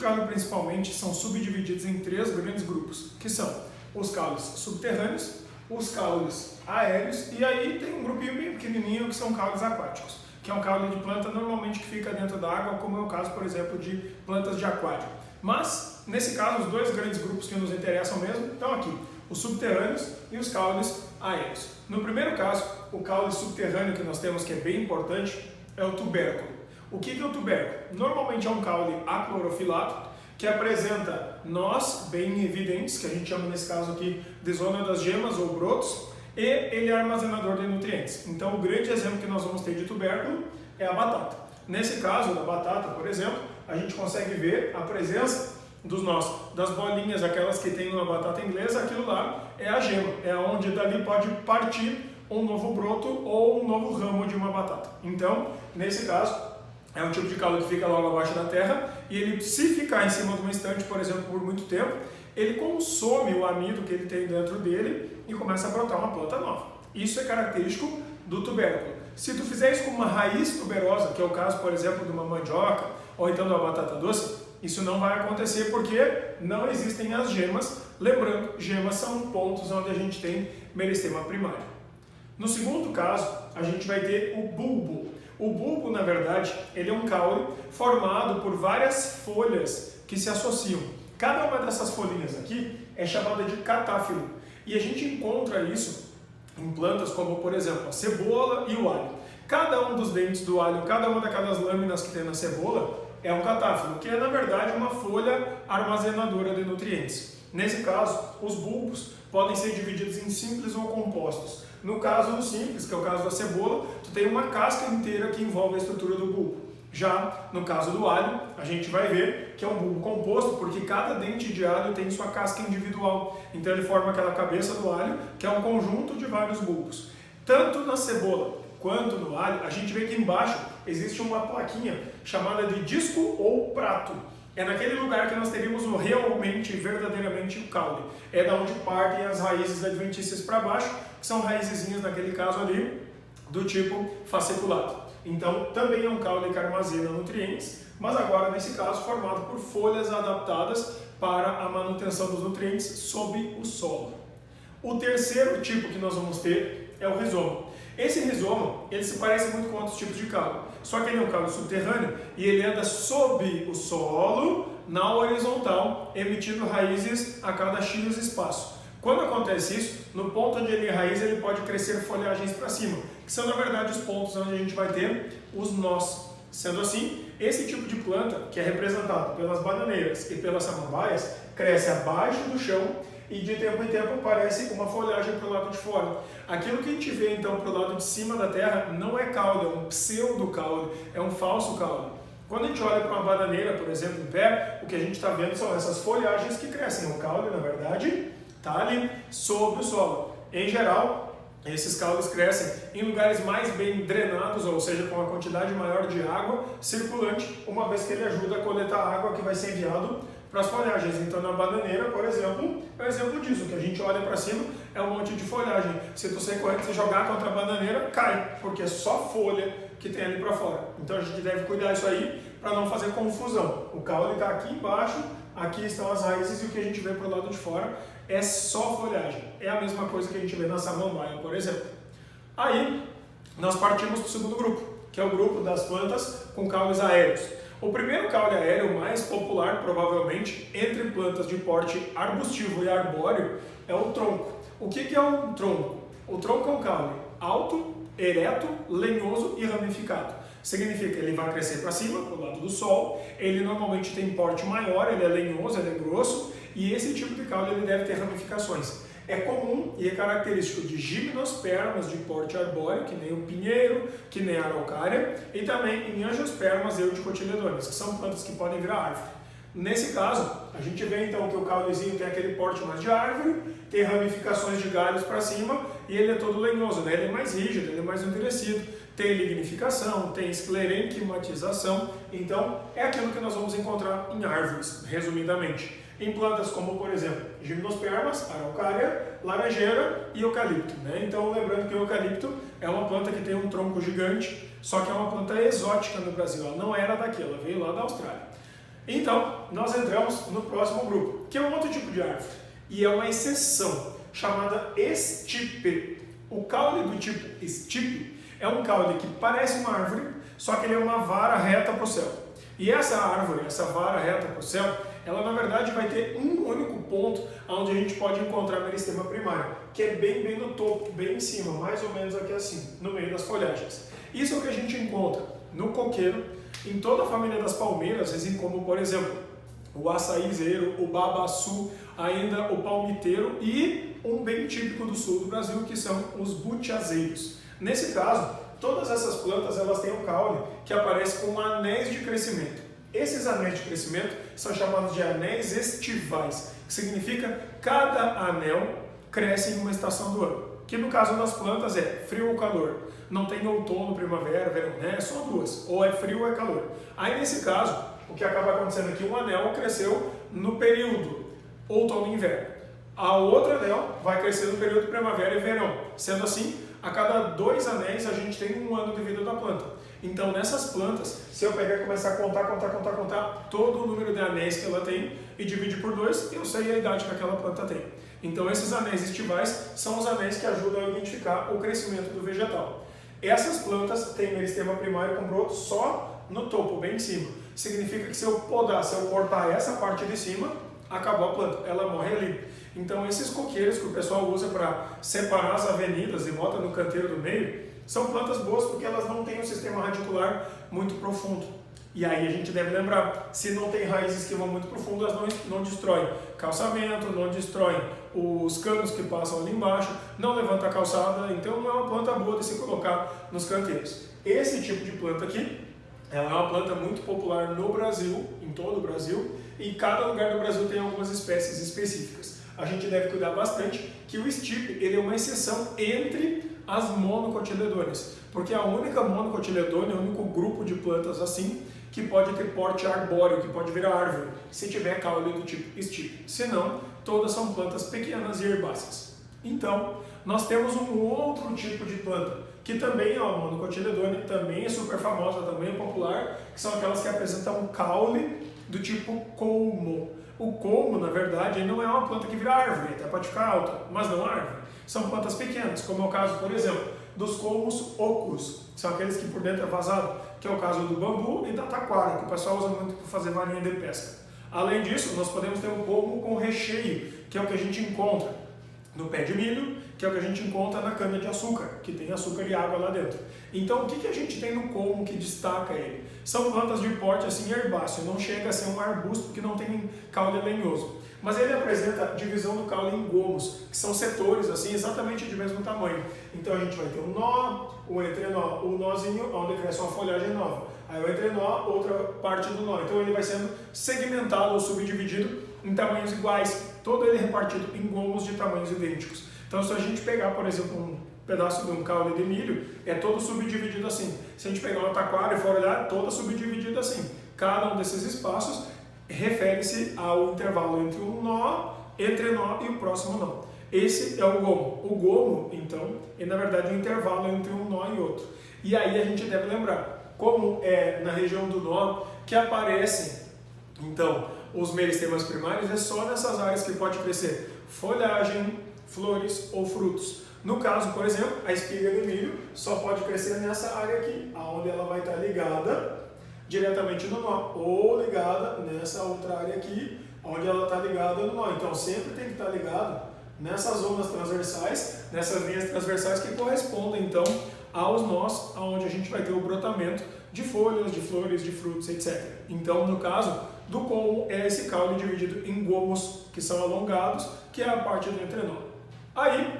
caule principalmente são subdivididos em três grandes grupos, que são os caules subterrâneos, os caules aéreos e aí tem um grupinho bem pequenininho que são caules aquáticos, que é um caule de planta normalmente que fica dentro da água, como é o caso, por exemplo, de plantas de aquário. Mas, nesse caso, os dois grandes grupos que nos interessam mesmo estão aqui, os subterrâneos e os caules aéreos. No primeiro caso, o caule subterrâneo que nós temos, que é bem importante, é o tubérculo. O que é o tubérculo? Normalmente é um caule aclorofilato, que apresenta nós bem evidentes, que a gente chama nesse caso aqui de zona das gemas ou brotos, e ele é armazenador de nutrientes. Então o grande exemplo que nós vamos ter de tubérculo é a batata. Nesse caso da batata, por exemplo, a gente consegue ver a presença das bolinhas, aquelas que tem uma batata inglesa, aquilo lá é a gema, é onde dali pode partir um novo broto ou um novo ramo de uma batata. Então, nesse caso, é um tipo de caule que fica logo abaixo da terra e ele, se ficar em cima de uma estante, por exemplo, por muito tempo, ele consome o amido que ele tem dentro dele e começa a brotar uma planta nova. Isso é característico do tubérculo. Se tu fizer isso com uma raiz tuberosa, que é o caso, por exemplo, de uma mandioca ou então de uma batata doce, isso não vai acontecer porque não existem as gemas. Lembrando, gemas são pontos onde a gente tem meristema primário. No segundo caso, a gente vai ter o bulbo. O bulbo, na verdade, ele é um caule formado por várias folhas que se associam. Cada uma dessas folhinhas aqui é chamada de catáfilo. E a gente encontra isso em plantas como, por exemplo, a cebola e o alho. Cada um dos dentes do alho, cada uma daquelas lâminas que tem na cebola é um catáfilo, que é, na verdade, uma folha armazenadora de nutrientes. Nesse caso, os bulbos podem ser divididos em simples ou compostos. No caso do simples, que é o caso da cebola, tu tem uma casca inteira que envolve a estrutura do bulbo. Já no caso do alho, a gente vai ver que é um bulbo composto, porque cada dente de alho tem sua casca individual. Então ele forma aquela cabeça do alho, que é um conjunto de vários bulbos. Tanto na cebola quanto no alho, a gente vê que embaixo existe uma plaquinha chamada de disco ou prato. É naquele lugar que nós teríamos realmente, verdadeiramente o caule. É da onde partem as raízes adventícias para baixo, que são raizezinhas, naquele caso ali, do tipo fasciculato. Então, também é um caule que armazena nutrientes, mas agora, nesse caso, formado por folhas adaptadas para a manutenção dos nutrientes sob o solo. O terceiro tipo que nós vamos ter é o rizoma. Esse rizoma, ele se parece muito com outros tipos de caule, só que ele é um caule subterrâneo e ele anda sob o solo, na horizontal, emitindo raízes a cada X espaço. Quando acontece isso, no ponto onde ele é raiz, ele pode crescer folhagens para cima, que são, na verdade, os pontos onde a gente vai ter os nós. Sendo assim, esse tipo de planta, que é representado pelas bananeiras e pelas samambaias, cresce abaixo do chão e de tempo em tempo aparece uma folhagem para o lado de fora. Aquilo que a gente vê então para o lado de cima da terra não é caule, é um pseudo-caule, é um falso caule. Quando a gente olha para uma bananeira, por exemplo, em pé, o que a gente está vendo são essas folhagens que crescem. O caule, na verdade, está ali sobre o solo. Em geral, esses caules crescem em lugares mais bem drenados, ou seja, com uma quantidade maior de água circulante, uma vez que ele ajuda a coletar a água que vai ser enviado para as folhagens. Então, na bananeira, por exemplo, é um exemplo disso, que a gente olha para cima, é um monte de folhagem. Se tu sair correndo, se jogar contra a bananeira, cai, porque é só folha que tem ali para fora. Então, a gente deve cuidar disso aí para não fazer confusão. O caule está aqui embaixo, aqui estão as raízes e o que a gente vê para o lado de fora é só folhagem. É a mesma coisa que a gente vê na samambaia, por exemplo. Aí, nós partimos para o segundo grupo, que é o grupo das plantas com caules aéreos. O primeiro caule aéreo mais popular, provavelmente, entre plantas de porte arbustivo e arbóreo, é o tronco. O que é um tronco? O tronco é um caule alto, ereto, lenhoso e ramificado. Significa que ele vai crescer para cima, para o lado do sol, ele normalmente tem porte maior, ele é lenhoso, ele é grosso, e esse tipo de caule ele deve ter ramificações. É comum e é característico de gimnospermas de porte arbóreo, que nem o pinheiro, que nem a araucária, e também em angiospermas euticotiledôneas, que são plantas que podem virar árvore. Nesse caso, a gente vê então que o caulezinho tem aquele porte mais de árvore, tem ramificações de galhos para cima, e ele é todo lenhoso, né? Ele é mais rígido, ele é mais endurecido, tem lignificação, tem esclerenquimatização, então é aquilo que nós vamos encontrar em árvores, resumidamente. Em plantas como, por exemplo, gimnospermas, araucária, laranjeira e eucalipto, né? Então, lembrando que o eucalipto é uma planta que tem um tronco gigante, só que é uma planta exótica no Brasil, ela não era daqui, ela veio lá da Austrália. Então, nós entramos no próximo grupo, que é um outro tipo de árvore, e é uma exceção, chamada estipe. O caule do tipo estipe é um caule que parece uma árvore, só que ele é uma vara reta para o céu. E essa árvore, essa vara reta para o céu, ela na verdade vai ter um único ponto onde a gente pode encontrar meristema primário, que é bem no topo, bem em cima, mais ou menos aqui assim, no meio das folhagens. Isso é o que a gente encontra no coqueiro, em toda a família das palmeiras, assim como, por exemplo, o açaizeiro, o babaçu, ainda o palmiteiro e um bem típico do sul do Brasil, que são os butiazeiros. Nesse caso, todas essas plantas elas têm um caule que aparece com anéis de crescimento. Esses anéis de crescimento são chamados de anéis estivais, que significa cada anel cresce em uma estação do ano. Que no caso das plantas é frio ou calor. Não tem outono, primavera, verão, né? É só duas. Ou é frio ou é calor. Aí nesse caso, o que acaba acontecendo aqui, um anel cresceu no período outono e inverno. A outra anel vai crescer no período primavera e verão. Sendo assim, a cada 2 anéis a gente tem um ano de vida da planta. Então nessas plantas, se eu pegar e começar a contar todo o número de anéis que ela tem e dividir por 2, eu sei a idade que aquela planta tem. Então esses anéis estivais são os anéis que ajudam a identificar o crescimento do vegetal. Essas plantas têm meristema primário com broto só no topo, bem em cima. Significa que se eu podar, se eu cortar essa parte de cima, acabou a planta, ela morre ali. Então esses coqueiros que o pessoal usa para separar as avenidas e bota no canteiro do meio, são plantas boas porque elas não têm um sistema radicular muito profundo. E aí a gente deve lembrar, se não tem raízes que vão muito profundo, elas não destroem calçamento, não destroem os canos que passam ali embaixo, não levanta a calçada, então não é uma planta boa de se colocar nos canteiros. Esse tipo de planta aqui, ela é uma planta muito popular no Brasil, em todo o Brasil, e cada lugar do Brasil tem algumas espécies específicas. A gente deve cuidar bastante que o estipe ele é uma exceção entre as monocotiledôneas, porque a única monocotiledônea é o único grupo de plantas assim que pode ter porte arbóreo, que pode virar árvore, se tiver caule do tipo estipe. Senão, todas são plantas pequenas e herbáceas. Então, nós temos um outro tipo de planta, que também é uma monocotiledônea, também é super famosa, também é popular, que são aquelas que apresentam caule do tipo colmo. O colmo, na verdade, não é uma planta que vira árvore, até pode ficar alta, mas não árvore. São plantas pequenas, como é o caso, por exemplo, dos colmos ocos, que são aqueles que por dentro é vazado, que é o caso do bambu e da taquara, que o pessoal usa muito para fazer varinha de pesca. Além disso, nós podemos ter um colmo com recheio, que é o que a gente encontra no pé de milho, que é o que a gente encontra na cana de açúcar, que tem açúcar e água lá dentro. Então, o que a gente tem no colmo que destaca ele? São plantas de porte assim herbáceo, não chega a ser um arbusto porque não tem caule lenhoso. Mas ele apresenta divisão do caule em gomos, que são setores assim exatamente de mesmo tamanho. Então a gente vai ter um nó, o entrenó, o nozinho, onde cresce uma folhagem nova. Aí o entrenó, outra parte do nó. Então ele vai sendo segmentado ou subdividido em tamanhos iguais, todo ele repartido em gomos de tamanhos idênticos. Então se a gente pegar, por exemplo, um pedaço de um caule de milho, é todo subdividido assim. Se a gente pegar uma taquara e for olhar, toda subdividida assim. Cada um desses espaços refere-se ao intervalo entre um nó, entrenó e o próximo nó. Esse é o gomo. O gomo, então, é na verdade o intervalo entre um nó e outro. E aí a gente deve lembrar, como é na região do nó que aparecem, então, os meristemas primários, é só nessas áreas que pode crescer folhagem, flores ou frutos. No caso, por exemplo, a espiga de milho só pode crescer nessa área aqui, onde ela vai estar ligada diretamente no nó, ou ligada nessa outra área aqui, onde ela está ligada no nó. Então sempre tem que estar ligado nessas zonas transversais, nessas linhas transversais que correspondem então aos nós, onde a gente vai ter o brotamento de folhas, de flores, de frutos, etc. Então no caso do colmo é esse caule dividido em gomos que são alongados, que é a parte do entrenó. Aí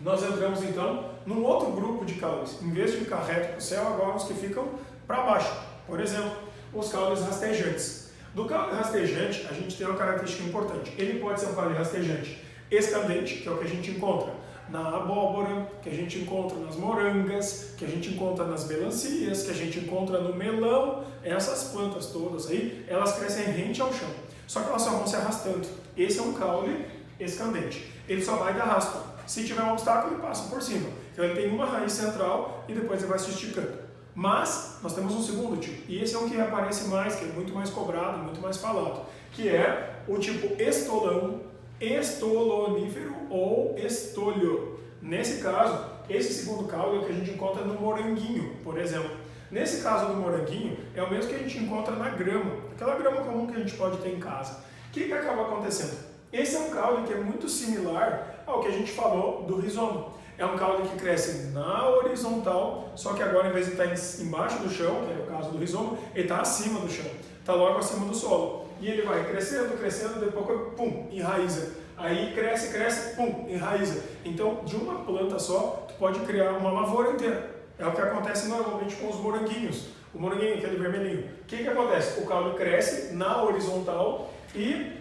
nós entramos então num outro grupo de caules. Em vez de ficar reto para o céu, agora os que ficam para baixo. Por exemplo, os caules rastejantes. Do caule rastejante, a gente tem uma característica importante. Ele pode ser um caule rastejante escandente, que é o que a gente encontra na abóbora, que a gente encontra nas morangas, que a gente encontra nas melancias, que a gente encontra no melão. Essas plantas todas aí, elas crescem rente ao chão. Só que elas só vão se arrastando. Esse é um caule escandente. Ele só vai dar rasto. Se tiver um obstáculo, ele passa por cima. Então ele tem uma raiz central e depois ele vai se esticando. Mas nós temos um segundo tipo, e esse é o que aparece mais, que é muito mais cobrado, muito mais falado, que é o tipo estolão, estolonífero ou estolho. Nesse caso, esse segundo caule é o que a gente encontra no moranguinho, por exemplo. Nesse caso do moranguinho, é o mesmo que a gente encontra na grama, aquela grama comum que a gente pode ter em casa. O que acaba acontecendo? Esse é um caule que é muito similar ao que a gente falou do rizoma. É um caule que cresce na horizontal, só que agora, em vez de estar embaixo do chão, que é o caso do rizoma, ele está acima do chão, está logo acima do solo. E ele vai crescendo, crescendo, depois, pum, enraiza. Aí cresce, cresce, pum, enraiza. Então, de uma planta só, tu pode criar uma lavoura inteira. É o que acontece normalmente com os moranguinhos. O moranguinho, aquele vermelhinho. O que acontece? O caule cresce na horizontal e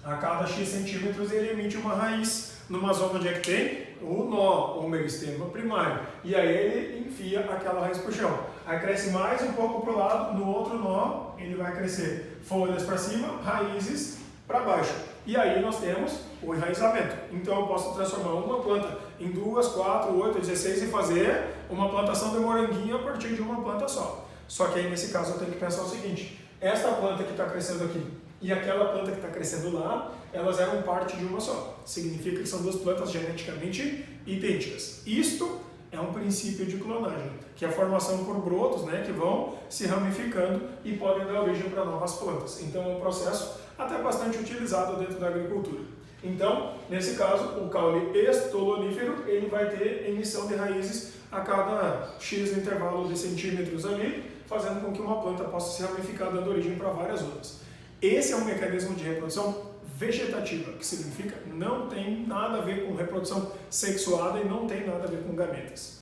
a cada X centímetros ele emite uma raiz numa zona onde é que tem o nó, ou meristema primário. E aí ele enfia aquela raiz para o chão. Aí cresce mais um pouco para o lado, no outro nó ele vai crescer folhas para cima, raízes para baixo. E aí nós temos o enraizamento. Então eu posso transformar uma planta em 2, 4, 8, 16 e fazer uma plantação de moranguinho a partir de uma planta só. Só que aí nesse caso eu tenho que pensar o seguinte, esta planta que está crescendo aqui e aquela planta que está crescendo lá, elas eram parte de uma só. Significa que são duas plantas geneticamente idênticas. Isto é um princípio de clonagem, que é a formação por brotos, né, que vão se ramificando e podem dar origem para novas plantas. Então é um processo até bastante utilizado dentro da agricultura. Então, nesse caso, o caule estolonífero, ele vai ter emissão de raízes a cada X intervalo de centímetros ali, fazendo com que uma planta possa se ramificar, dando origem para várias outras. Esse é um mecanismo de reprodução vegetativa, que significa não tem nada a ver com reprodução sexuada e não tem nada a ver com gametas.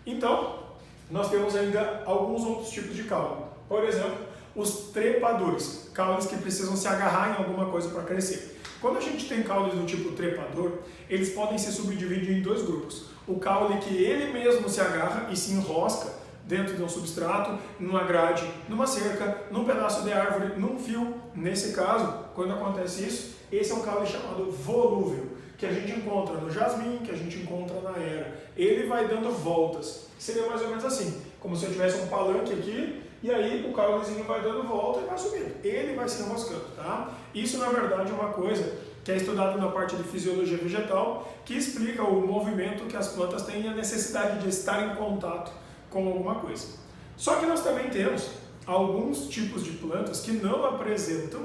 Então, nós temos ainda alguns outros tipos de caule. Por exemplo, os trepadores, caules que precisam se agarrar em alguma coisa para crescer. Quando a gente tem caules do tipo trepador, eles podem se subdividir em dois grupos. O caule que ele mesmo se agarra e se enrosca dentro de um substrato, numa grade, numa cerca, num pedaço de árvore, num fio. Nesse caso, quando acontece isso, esse é um caule chamado volúvel, que a gente encontra no jasmim, que a gente encontra na era. Ele vai dando voltas. Seria mais ou menos assim, como se eu tivesse um palanque aqui, e aí o caulezinho vai dando volta e vai subindo. Ele vai se enroscando, tá? Isso, na verdade, é uma coisa que é estudada na parte de fisiologia vegetal, que explica o movimento que as plantas têm e a necessidade de estar em contato com alguma coisa. Só que nós também temos alguns tipos de plantas que não apresentam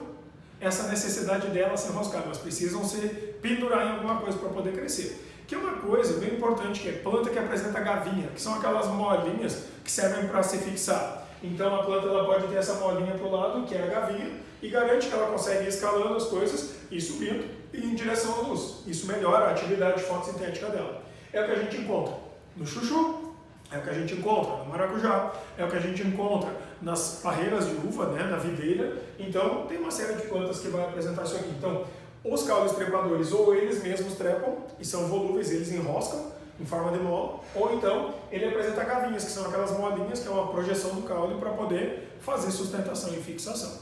essa necessidade delas se enroscar, elas precisam se pendurar em alguma coisa para poder crescer. Que é uma coisa bem importante, que é planta que apresenta gavinha, que são aquelas molinhas que servem para se fixar. Então a planta ela pode ter essa molinha para o lado, que é a gavinha, e garante que ela consegue ir escalando as coisas e subindo em direção à luz. Isso melhora a atividade fotossintética dela. É o que a gente encontra no chuchu, é o que a gente encontra no maracujá, é o que a gente encontra nas parreiras de uva, né, na videira. Então tem uma série de plantas que vai apresentar isso aqui. Então os caules trepadores ou eles mesmos trepam e são volúveis, eles enroscam em forma de mola, ou então ele apresenta gavinhas, que são aquelas molinhas, que é uma projeção do caule para poder fazer sustentação e fixação.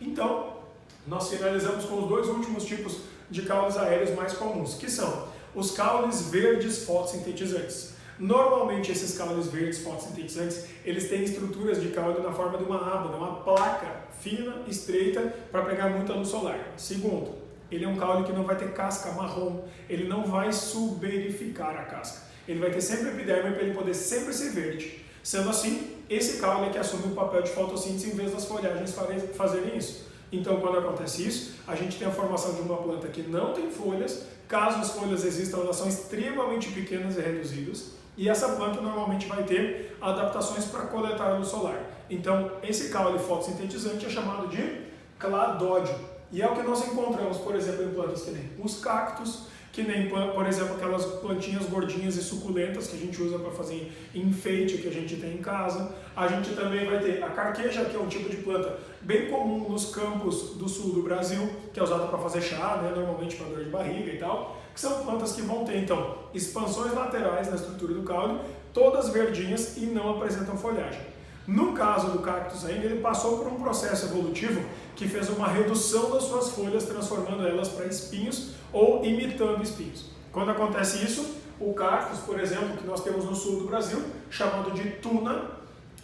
Então, nós finalizamos com os dois últimos tipos de caules aéreos mais comuns, que são os caules verdes fotossintetizantes. Normalmente esses caules verdes fotossintetizantes, eles têm estruturas de caule na forma de uma aba, de uma placa fina, estreita, para pegar muita luz solar. Segundo, ele é um caule que não vai ter casca marrom, ele não vai suberificar a casca. Ele vai ter sempre epiderme para ele poder sempre ser verde. Sendo assim, esse caule é que assume o papel de fotossíntese em vez das folhagens fazerem isso. Então, quando acontece isso, a gente tem a formação de uma planta que não tem folhas. Caso as folhas existam, elas são extremamente pequenas e reduzidas. E essa planta normalmente vai ter adaptações para coletar luz solar. Então, esse caule fotossintetizante é chamado de cladódio. E é o que nós encontramos, por exemplo, em plantas que nem os cactos, que nem, por exemplo, aquelas plantinhas gordinhas e suculentas que a gente usa para fazer enfeite que a gente tem em casa. A gente também vai ter a carqueja, que é um tipo de planta bem comum nos campos do sul do Brasil, que é usada para fazer chá, né, normalmente para dor de barriga e tal, que são plantas que vão ter, então, expansões laterais na estrutura do caule, todas verdinhas e não apresentam folhagem. No caso do cactus ainda, ele passou por um processo evolutivo que fez uma redução das suas folhas, transformando elas para espinhos ou imitando espinhos. Quando acontece isso, O cactus, por exemplo, que nós temos no sul do Brasil, chamado de tuna,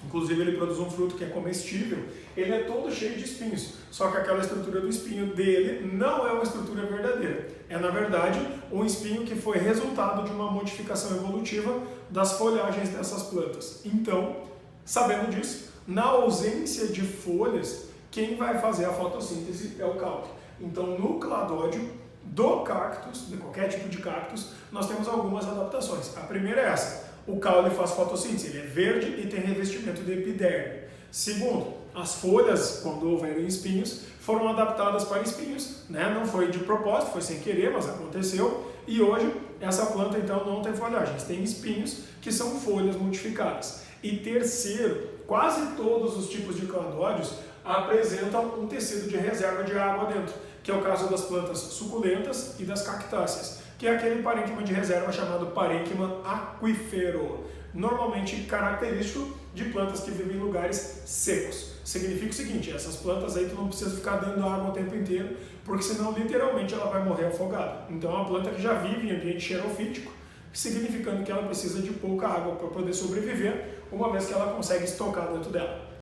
inclusive ele produz um fruto que é comestível, ele é todo cheio de espinhos, só que aquela estrutura do espinho dele não é uma estrutura verdadeira. É, na verdade, um espinho que foi resultado de uma modificação evolutiva das folhagens dessas plantas. Então, sabendo disso, na ausência de folhas, quem vai fazer a fotossíntese é o caule. Então, no cladódio do cactus, de qualquer tipo de cactus, nós temos algumas adaptações. A primeira é essa: o caule faz fotossíntese, ele é verde e tem revestimento de epiderme. Segundo, as folhas, quando houverem espinhos, foram adaptadas para espinhos, né? Não foi de propósito, foi sem querer, mas aconteceu. E hoje, essa planta então não tem folhagens, tem espinhos que são folhas modificadas. E terceiro, quase todos os tipos de cladódios apresentam um tecido de reserva de água dentro, que é o caso das plantas suculentas e das cactáceas, que é aquele parênquima de reserva chamado parênquima aquífero, normalmente característico de plantas que vivem em lugares secos. Significa o seguinte: essas plantas aí tu não precisa ficar dando água o tempo inteiro, porque senão literalmente ela vai morrer afogada. Então é uma planta que já vive em ambiente xerofítico, significando que ela precisa de pouca água para poder sobreviver, uma vez que ela consegue estocar dentro dela.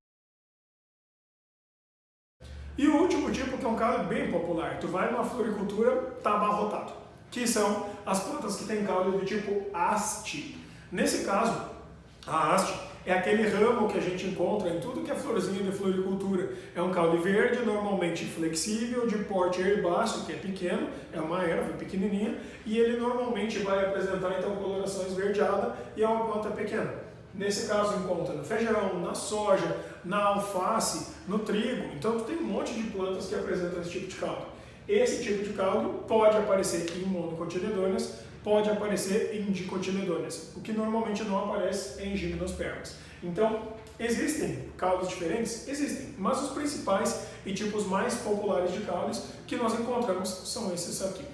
E o último tipo, que é um caule bem popular, tu vai numa floricultura, tá abarrotado, que são as plantas que têm caule do tipo haste. Nesse caso, a haste é aquele ramo que a gente encontra em tudo que é florzinha de floricultura. É um caule verde, normalmente flexível, de porte herbáceo, que é pequeno, é uma erva pequenininha, e ele normalmente vai apresentar então coloração esverdeada e é uma planta pequena. Nesse caso encontra no feijão, na soja, na alface, no trigo. Então tem um monte de plantas que apresentam esse tipo de caule. Esse tipo de caule pode aparecer em monocotiledôneas, pode aparecer em dicotiledôneas, o que normalmente não aparece em gimnospermas. Então, existem caules diferentes? Existem, mas os principais e tipos mais populares de caules que nós encontramos são esses aqui.